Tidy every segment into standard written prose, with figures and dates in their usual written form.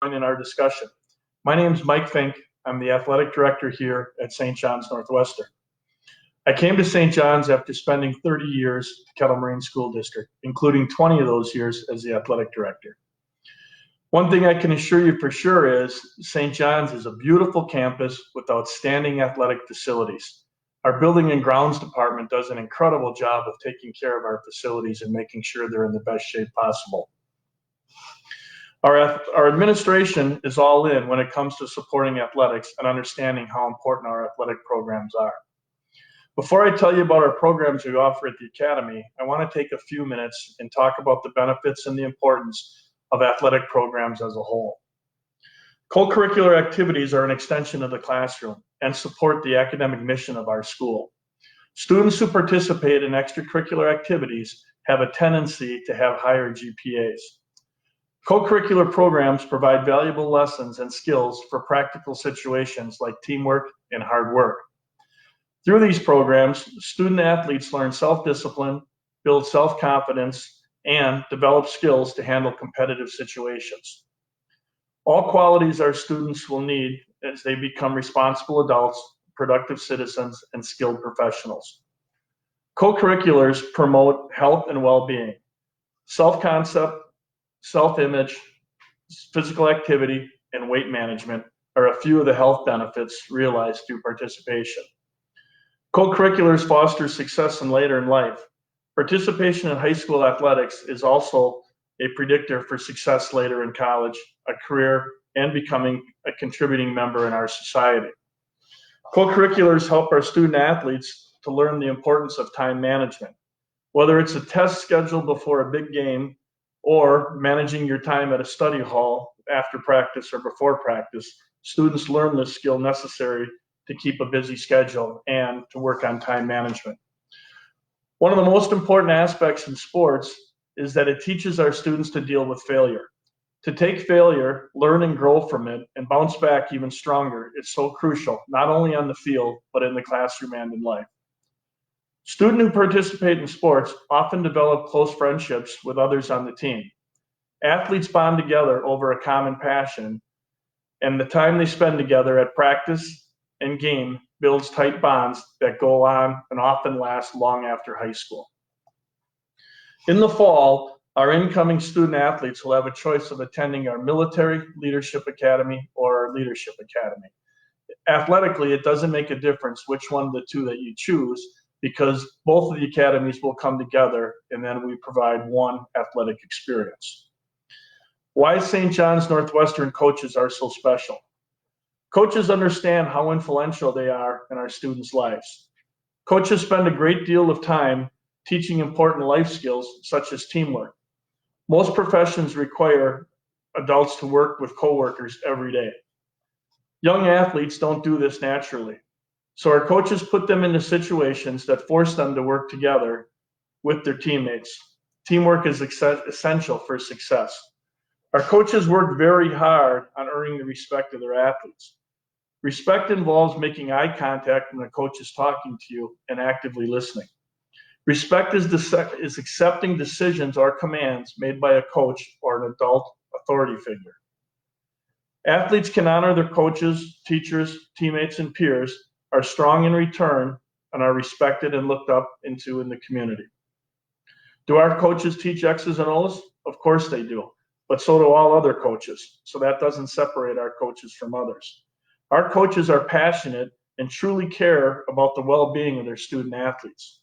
join in our discussion. My name is Mike Fink. I'm the athletic director here at St. John's Northwestern. I came to St. John's after spending 30 years at the Kettle Moraine School District, including 20 of those years as the athletic director. One thing I can assure you for sure is St. John's is a beautiful campus with outstanding athletic facilities. Our building and grounds department does an incredible job of taking care of our facilities and making sure they're in the best shape possible. Our administration is all in when it comes to supporting athletics and understanding how important our athletic programs are. Before I tell you about our programs we offer at the Academy, I want to take a few minutes and talk about the benefits and the importance of athletic programs as a whole. Co-curricular activities are an extension of the classroom and support the academic mission of our school. Students who participate in extracurricular activities have a tendency to have higher GPAs. Co-curricular programs provide valuable lessons and skills for practical situations like teamwork and hard work. Through these programs, student athletes learn self-discipline, build self-confidence, and develop skills to handle competitive situations. All qualities our students will need as they become responsible adults, productive citizens, and skilled professionals. Co-curriculars promote health and well-being. Self-concept, self-image, physical activity, and weight management are a few of the health benefits realized through participation. Co-curriculars foster success later in life. Participation in high school athletics is also a predictor for success later in college, a career, and becoming a contributing member in our society. Co-curriculars help our student athletes to learn the importance of time management. Whether it's a test scheduled before a big game or managing your time at a study hall after practice or before practice, students learn the skill necessary to keep a busy schedule and to work on time management. One of the most important aspects in sports is that it teaches our students to deal with failure. To take failure, learn and grow from it, and bounce back even stronger is so crucial, not only on the field, but in the classroom and in life. Students who participate in sports often develop close friendships with others on the team. Athletes bond together over a common passion, and the time they spend together at practice and game builds tight bonds that go on and often last long after high school. In the fall, our incoming student athletes will have a choice of attending our Military Leadership Academy or our Leadership Academy. Athletically, it doesn't make a difference which one of the two that you choose because both of the academies will come together and then we provide one athletic experience. Why St. John's Northwestern coaches are so special. Coaches understand how influential they are in our students' lives. Coaches spend a great deal of time teaching important life skills such as teamwork. Most professions require adults to work with coworkers every day. Young athletes don't do this naturally. So our coaches put them into situations that force them to work together with their teammates. Teamwork is essential for success. Our coaches work very hard on earning the respect of their athletes. Respect involves making eye contact when the coach is talking to you and actively listening. Respect is accepting decisions or commands made by a coach or an adult authority figure. Athletes can honor their coaches, teachers, teammates, and peers, are strong in return, and are respected and looked up into in the community. Do our coaches teach X's and O's? Of course they do, but so do all other coaches. So that doesn't separate our coaches from others. Our coaches are passionate and truly care about the well-being of their student athletes.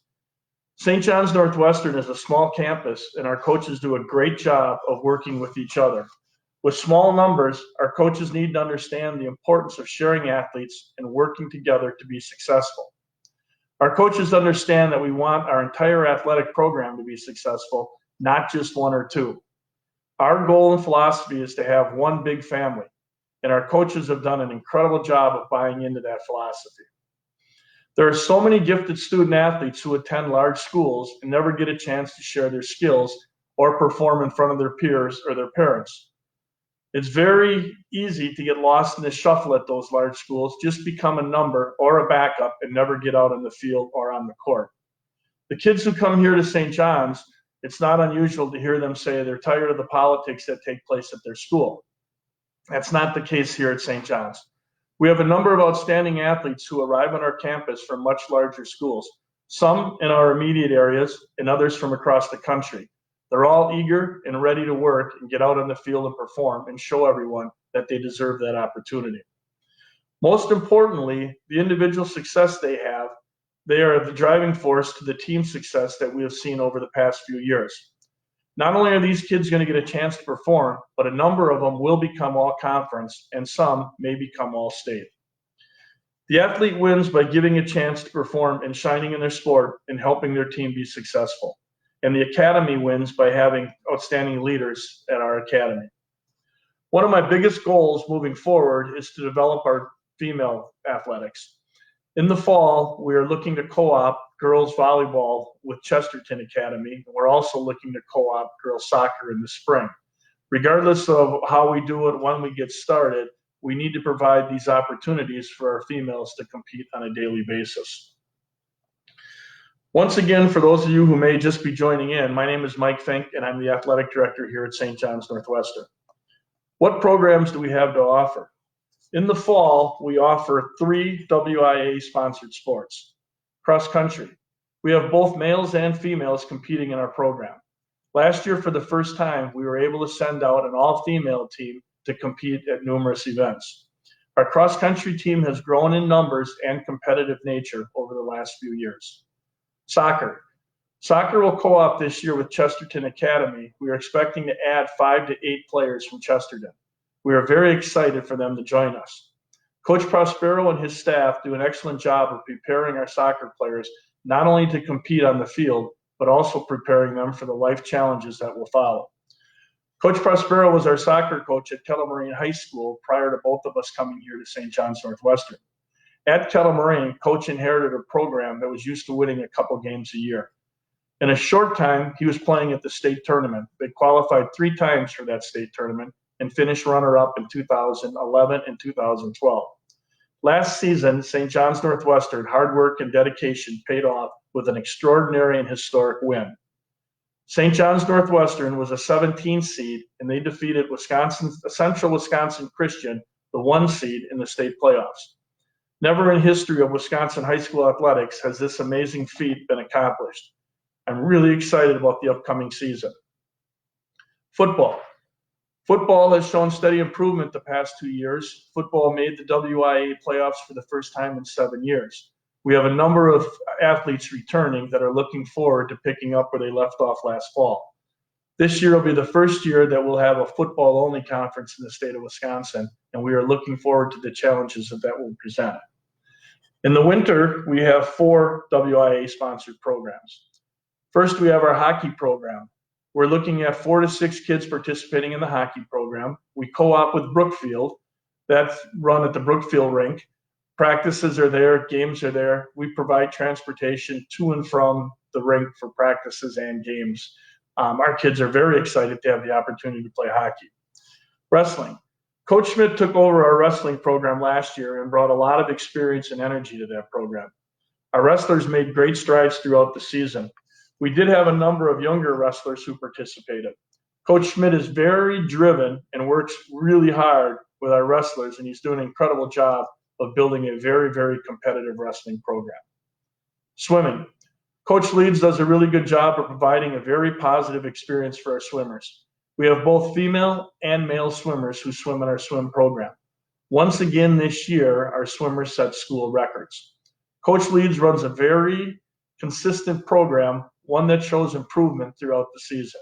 St. John's Northwestern is a small campus, and our coaches do a great job of working with each other. With small numbers, our coaches need to understand the importance of sharing athletes and working together to be successful. Our coaches understand that we want our entire athletic program to be successful, not just one or two. Our goal and philosophy is to have one big family, and our coaches have done an incredible job of buying into that philosophy. There are so many gifted student athletes who attend large schools and never get a chance to share their skills or perform in front of their peers or their parents. It's very easy to get lost in the shuffle at those large schools, just become a number or a backup and never get out on the field or on the court. The kids who come here to St. John's, it's not unusual to hear them say they're tired of the politics that take place at their school. That's not the case here at St. John's. We have a number of outstanding athletes who arrive on our campus from much larger schools, some in our immediate areas and others from across the country. They're all eager and ready to work and get out on the field and perform and show everyone that they deserve that opportunity. Most importantly, the individual success they have, they are the driving force to the team success that we have seen over the past few years. Not only are these kids going to get a chance to perform, but a number of them will become all conference and some may become all state. The athlete wins by giving a chance to perform and shining in their sport and helping their team be successful. And the academy wins by having outstanding leaders at our academy. One of my biggest goals moving forward is to develop our female athletics. In the fall, we are looking to co-op girls volleyball with Chesterton Academy. We're also looking to co-op girls soccer in the spring. Regardless of how we do it, when we get started, we need to provide these opportunities for our females to compete on a daily basis. Once again, for those of you who may just be joining in, my name is Mike Fink, and I'm the athletic director here at St. John's Northwestern. What programs do we have to offer? In the fall, we offer 3 WIA-sponsored sports. Cross country. We have both males and females competing in our program. Last year, for the first time, we were able to send out an all-female team to compete at numerous events. Our cross-country team has grown in numbers and competitive nature over the last few years. Soccer. Soccer will co-op this year with Chesterton Academy. We are expecting to add 5 to 8 players from Chesterton. We are very excited for them to join us. Coach Prospero and his staff do an excellent job of preparing our soccer players not only to compete on the field, but also preparing them for the life challenges that will follow. Coach Prospero was our soccer coach at Kettle Moraine High School prior to both of us coming here to St. John's Northwestern. At Kettle Moraine, Coach inherited a program that was used to winning a couple games a year. In a short time, he was playing at the state tournament. They qualified 3 times for that state tournament and finished runner-up in 2011 and 2012. Last season, St. John's Northwestern hard work and dedication paid off with an extraordinary and historic win. St. John's Northwestern was a 17 seed, and they defeated Central Wisconsin Christian, the 1 seed in the state playoffs. Never in history of Wisconsin high school athletics has this amazing feat been accomplished. I'm really excited about the upcoming season. Football. Football has shown steady improvement the past 2 years. Football made the WIA playoffs for the first time in 7 years. We have a number of athletes returning that are looking forward to picking up where they left off last fall. This year will be the first year that we'll have a football-only conference in the state of Wisconsin, and we are looking forward to the challenges that will present. In the winter, we have 4 WIA-sponsored programs. First, we have our hockey program. We're looking at 4 to 6 kids participating in the hockey program. We co-op with Brookfield. That's run at the Brookfield rink. Practices are there, games are there. We provide transportation to and from the rink for practices and games. Our kids are very excited to have the opportunity to play hockey. Wrestling. Coach Schmidt took over our wrestling program last year and brought a lot of experience and energy to that program. Our wrestlers made great strides throughout the season. We did have a number of younger wrestlers who participated. Coach Schmidt is very driven and works really hard with our wrestlers, and he's doing an incredible job of building a very, very competitive wrestling program. Swimming. Coach Leeds does a really good job of providing a very positive experience for our swimmers. We have both female and male swimmers who swim in our swim program. Once again this year, our swimmers set school records. Coach Leeds runs a very consistent program, one that shows improvement throughout the season.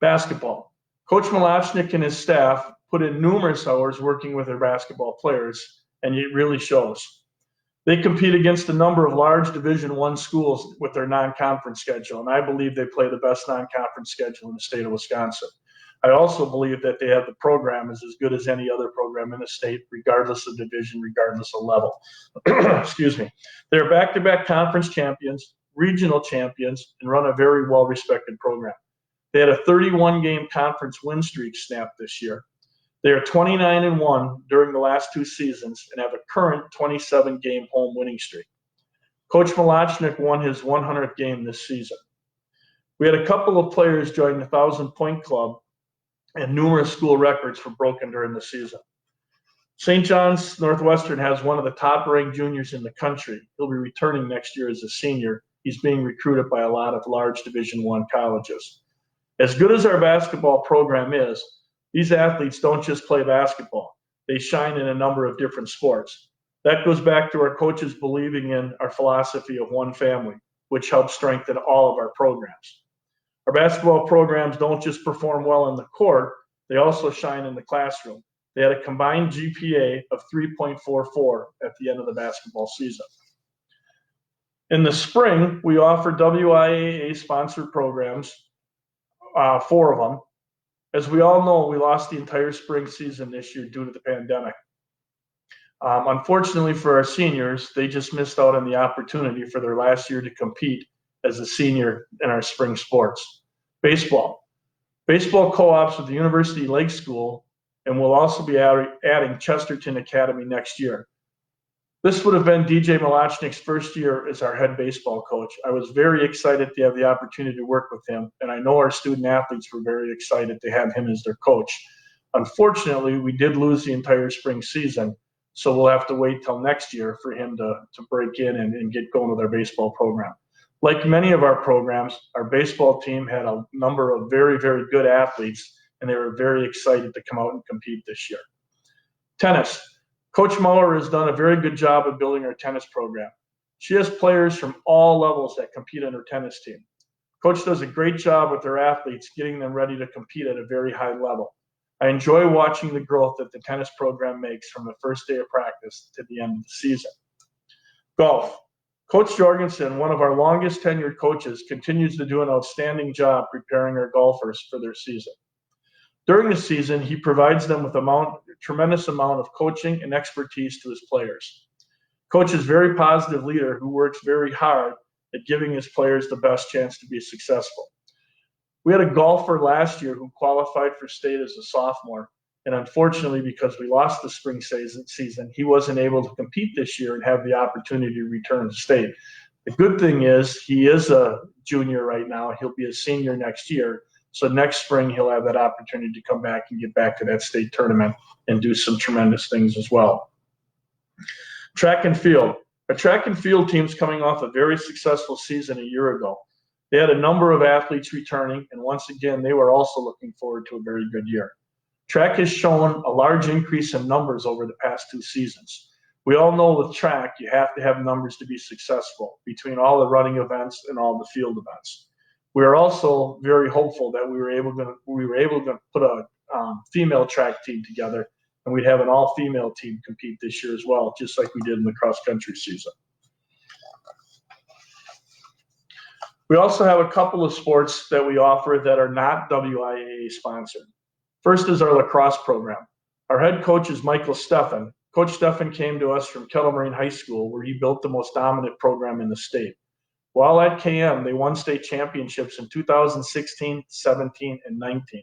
Basketball. Coach Malachnik and his staff put in numerous hours working with their basketball players, and it really shows. They compete against a number of large Division I schools with their non-conference schedule, and I believe they play the best non-conference schedule in the state of Wisconsin. I also believe that they have the program is as good as any other program in the state, regardless of division, regardless of level. Excuse me. They're back-to-back conference champions, regional champions, and run a very well-respected program. They had a 31-game conference win streak snapped this year. They are 29-1 during the last 2 seasons and have a current 27-game home winning streak. Coach Malachnik won his 100th game this season. We had a couple of players join the 1,000-point club and numerous school records were broken during the season. St. John's Northwestern has one of the top-ranked juniors in the country. He'll be returning next year as a senior. He's being recruited by a lot of large Division I colleges. As good as our basketball program is, these athletes don't just play basketball. They shine in a number of different sports. That goes back to our coaches believing in our philosophy of one family, which helps strengthen all of our programs. Our basketball programs don't just perform well in the court, they also shine in the classroom. They had a combined GPA of 3.44 at the end of the basketball season. In the spring, we offered WIAA-sponsored programs, 4 of them. As we all know, we lost the entire spring season this year due to the pandemic. Unfortunately for our seniors, they just missed out on the opportunity for their last year to compete as a senior in our spring sports. Baseball. Baseball co-ops with the University Lake School, and we'll also be adding Chesterton Academy next year. This would have been DJ Malachnik's first year as our head baseball coach. I was very excited to have the opportunity to work with him, and I know our student athletes were very excited to have him as their coach. Unfortunately, we did lose the entire spring season, so we'll have to wait till next year for him to break in and get going with our baseball program. Like many of our programs, our baseball team had a number of very, very good athletes, and they were very excited to come out and compete this year. Tennis. Coach Muller has done a very good job of building our tennis program. She has players from all levels that compete on her tennis team. Coach does a great job with her athletes, getting them ready to compete at a very high level. I enjoy watching the growth that the tennis program makes from the first day of practice to the end of the season. Golf. Coach Jorgensen, one of our longest tenured coaches, continues to do an outstanding job preparing our golfers for their season. During the season, he provides them with a tremendous amount of coaching and expertise to his players. Coach is a very positive leader who works very hard at giving his players the best chance to be successful. We had a golfer last year who qualified for state as a sophomore, and unfortunately, because we lost the spring season, he wasn't able to compete this year and have the opportunity to return to state. The good thing is he is a junior right now. He'll be a senior next year. So next spring, he'll have that opportunity to come back and get back to that state tournament and do some tremendous things as well. Track and field. Our track and field team's coming off a very successful season a year ago. They had a number of athletes returning, and once again, they were also looking forward to a very good year. Track has shown a large increase in numbers over the past 2 seasons. We all know with track, you have to have numbers to be successful between all the running events and all the field events. We are also very hopeful that we were able to put a female track team together, and we'd have an all-female team compete this year as well, just like we did in the cross-country season. We also have a couple of sports that we offer that are not WIAA sponsored. First is our lacrosse program. Our head coach is Michael Steffen. Coach Steffen came to us from Kettle Moraine High School, where he built the most dominant program in the state. While at KM, they won state championships in 2016, 17, and 19.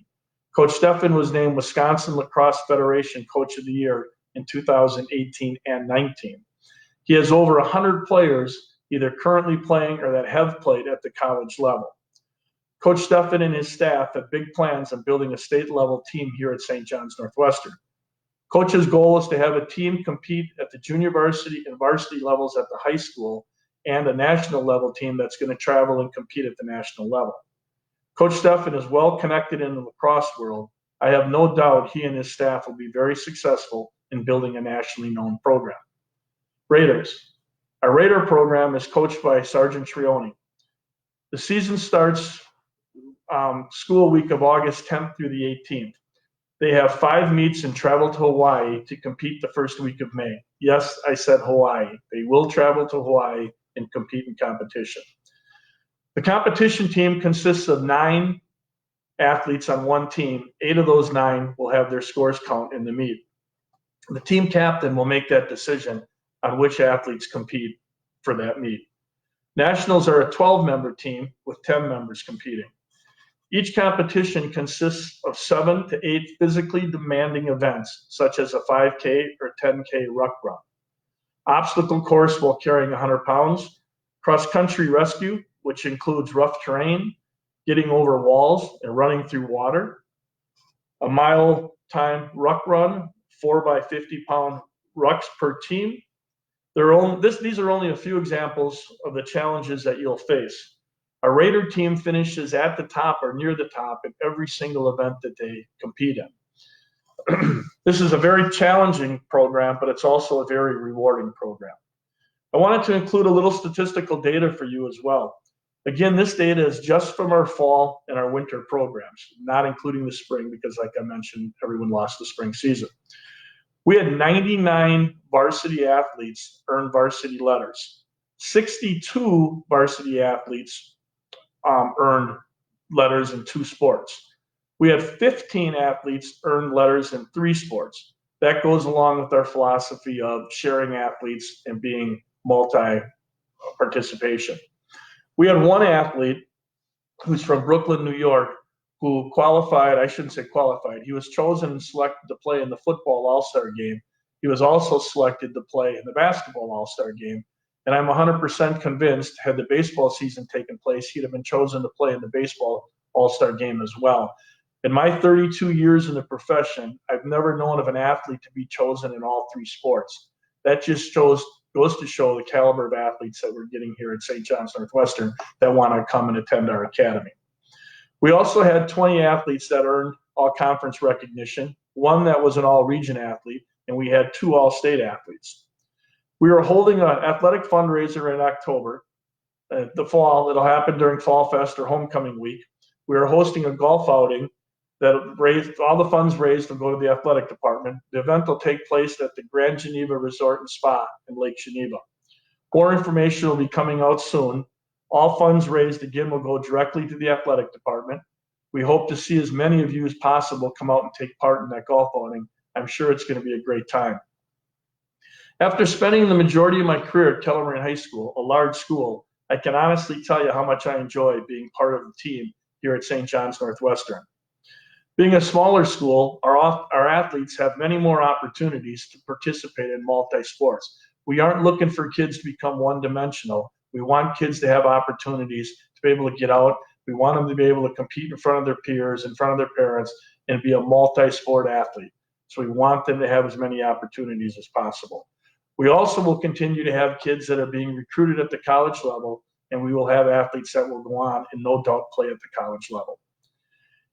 Coach Steffen was named Wisconsin Lacrosse Federation Coach of the Year in 2018 and 19. He has over 100 players either currently playing or that have played at the college level. Coach Steffen and his staff have big plans on building a state-level team here at St. John's Northwestern. Coach's goal is to have a team compete at the junior varsity and varsity levels at the high school, and a national level team that's going to travel and compete at the national level. Coach Steffen is well connected in the lacrosse world. I have no doubt he and his staff will be very successful in building a nationally known program. Raiders. Our Raider program is coached by Sergeant Trioni. The season starts school week of August 10th through the 18th. They have 5 meets and travel to Hawaii to compete the first week of May. Yes, I said Hawaii. They will travel to Hawaii and compete in competition. The competition team consists of 9 athletes on one team. 8 of those 9 will have their scores count in the meet. The team captain will make that decision on which athletes compete for that meet. Nationals are a 12-member team with 10 members competing. Each competition consists of 7 to 8 physically demanding events, such as a 5K or 10K ruck run, obstacle course while carrying 100 pounds, cross-country rescue, which includes rough terrain, getting over walls, and running through water, a mile time ruck run, 4 by 50-pound rucks per team. These are only a few examples of the challenges that you'll face. Our Raider team finishes at the top or near the top in every single event that they compete in. This is a very challenging program, but it's also a very rewarding program. I wanted to include a little statistical data for you as well. Again, this data is just from our fall and our winter programs, not including the spring, because like I mentioned, everyone lost the spring season. We had 99 varsity athletes earn varsity letters. 62 varsity athletes earned letters in 2 sports. We had 15 athletes earn letters in 3 sports. That goes along with our philosophy of sharing athletes and being multi-participation. We had 1 athlete who's from Brooklyn, New York, who qualified, I shouldn't say qualified, he was chosen and selected to play in the football all-star game. He was also selected to play in the basketball all-star game. And I'm 100% convinced, had the baseball season taken place, he'd have been chosen to play in the baseball all-star game as well. In my 32 years in the profession, I've never known of an athlete to be chosen in all 3 sports. That just goes to show the caliber of athletes that we're getting here at St. John's Northwestern that want to come and attend our academy. We also had 20 athletes that earned all-conference recognition, 1 that was an all-region athlete, and we had 2 all-state athletes. We are holding an athletic fundraiser in October, the fall. It'll happen during Fall Fest or Homecoming Week. We are hosting a golf outing that raised, all the funds raised will go to the athletic department. The event will take place at the Grand Geneva Resort and Spa in Lake Geneva. More information will be coming out soon. All funds raised, again, will go directly to the athletic department. We hope to see as many of you as possible come out and take part in that golf outing. I'm sure it's going to be a great time. After spending the majority of my career at Keller Marine High School, a large school, I can honestly tell you how much I enjoy being part of the team here at St. John's Northwestern. Being a smaller school, our athletes have many more opportunities to participate in multi-sports. We aren't looking for kids to become one-dimensional. We want kids to have opportunities to be able to get out. We want them to be able to compete in front of their peers, in front of their parents, and be a multi-sport athlete. So we want them to have as many opportunities as possible. We also will continue to have kids that are being recruited at the college level, and we will have athletes that will go on and no doubt play at the college level.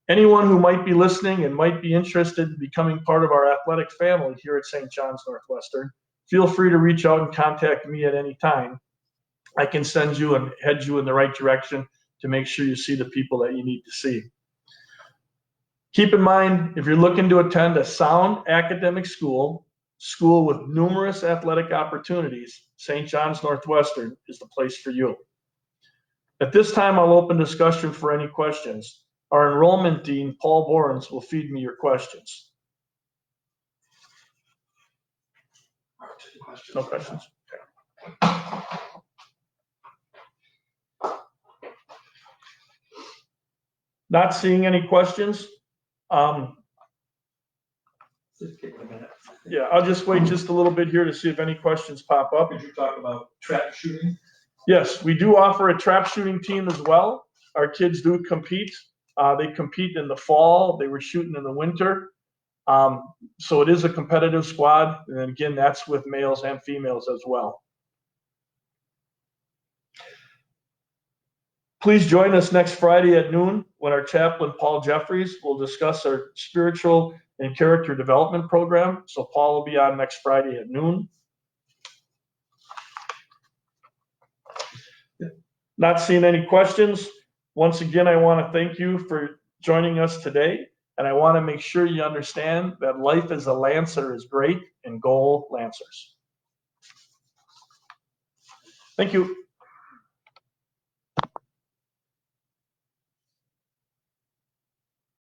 Anyone who might be listening and might be interested in becoming part of our athletic family here at St. John's Northwestern, feel free to reach out and contact me at any time. I can send you and head you in the right direction to make sure you see the people that you need to see. Keep in mind, if you're looking to attend a sound academic school with numerous athletic opportunities, St. John's Northwestern is the place for you. At this time, I'll open discussion for any questions. Our enrollment dean, Paul Borens, will feed me your questions. No questions? Okay. Not seeing any questions. Just give it a minute. Yeah, I'll just wait just a little bit here to see if any questions pop up. Did you talk about trap shooting? Yes, we do offer a trap shooting team as well. Our kids do compete. They compete in the fall. They were shooting in the winter. So it is a competitive squad. And again, that's with males and females as well. Please join us next Friday at noon when our chaplain, Paul Jeffries, will discuss our spiritual and character development program. So Paul will be on next Friday at noon. Not seeing any questions. Once again, I want to thank you for joining us today. And I want to make sure you understand that life as a Lancer is great, and go Lancers. Thank you.